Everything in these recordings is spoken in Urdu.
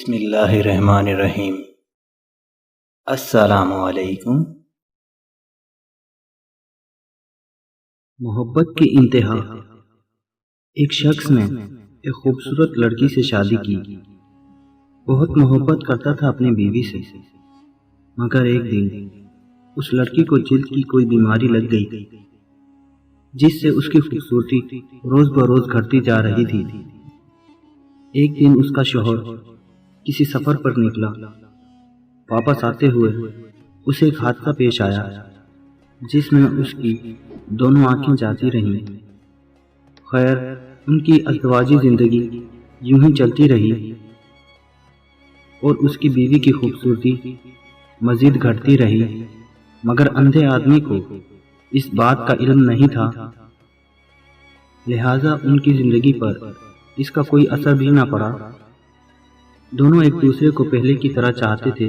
بسم اللہ الرحمن الرحیم۔ السلام علیکم۔ محبت کی انتہا۔ ایک شخص نے ایک خوبصورت لڑکی سے شادی کی۔ بہت محبت کرتا تھا اپنی بیوی سے، مگر ایک دن اس لڑکی کو جلد کی کوئی بیماری لگ گئی، جس سے اس کی خوبصورتی روز بروز گھٹتی جا رہی تھی۔ ایک دن اس کا شوہر کسی سفر پر نکلا۔ واپس آتے ہوئے اسے ایک حادثہ پیش آیا جس میں اس کی دونوں آنکھیں جاتی رہیں۔ خیر، ان کی ازدواجی زندگی یوں ہی چلتی رہی اور اس کی بیوی کی خوبصورتی مزید گھٹتی رہی، مگر اندھے آدمی کو اس بات کا علم نہیں تھا، لہٰذا ان کی زندگی پر اس کا کوئی اثر بھی نہ پڑا۔ دونوں ایک دوسرے کو پہلے کی طرح چاہتے تھے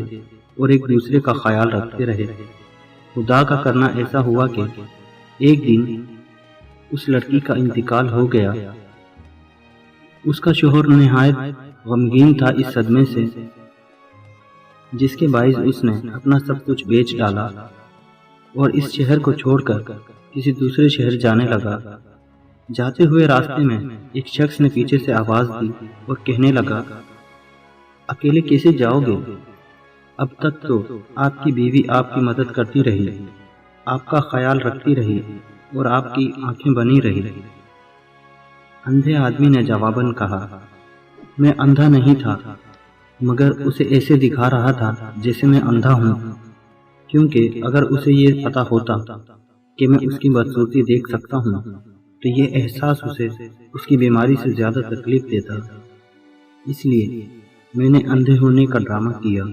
اور ایک دوسرے کا خیال رکھتے رہے۔ خدا کا کرنا ایسا ہوا کہ ایک دن اس لڑکی کا انتقال ہو گیا۔ اس کا شوہر نہایت غمگین تھا اس صدمے سے، جس کے باعث اس نے اپنا سب کچھ بیچ ڈالا اور اس شہر کو چھوڑ کر کسی دوسرے شہر جانے لگا۔ جاتے ہوئے راستے میں ایک شخص نے پیچھے سے آواز دی اور کہنے لگا، اکیلے کیسے جاؤ گے؟ اب تک تو آپ کی بیوی آپ کی مدد کرتی رہی، آپ کا خیال رکھتی رہی اور آپ کی آنکھیں بنی رہی۔ اندھے آدمی نے جواباً کہا، میں اندھا نہیں تھا، مگر اسے ایسے دکھا رہا تھا جیسے میں اندھا ہوں، کیونکہ اگر اسے یہ پتا ہوتا کہ میں اس کی بدصورتی دیکھ سکتا ہوں تو یہ احساس اسے اس کی بیماری سے زیادہ تکلیف دیتا، اس لیے میں نے اندھے ہونے کا ڈرامہ کیا۔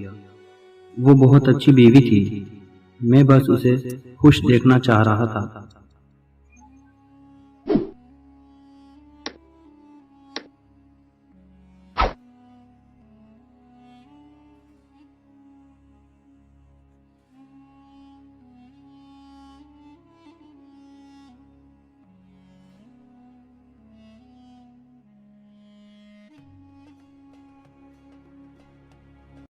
وہ بہت اچھی بیوی تھی، میں بس اسے خوش دیکھنا چاہ رہا تھا۔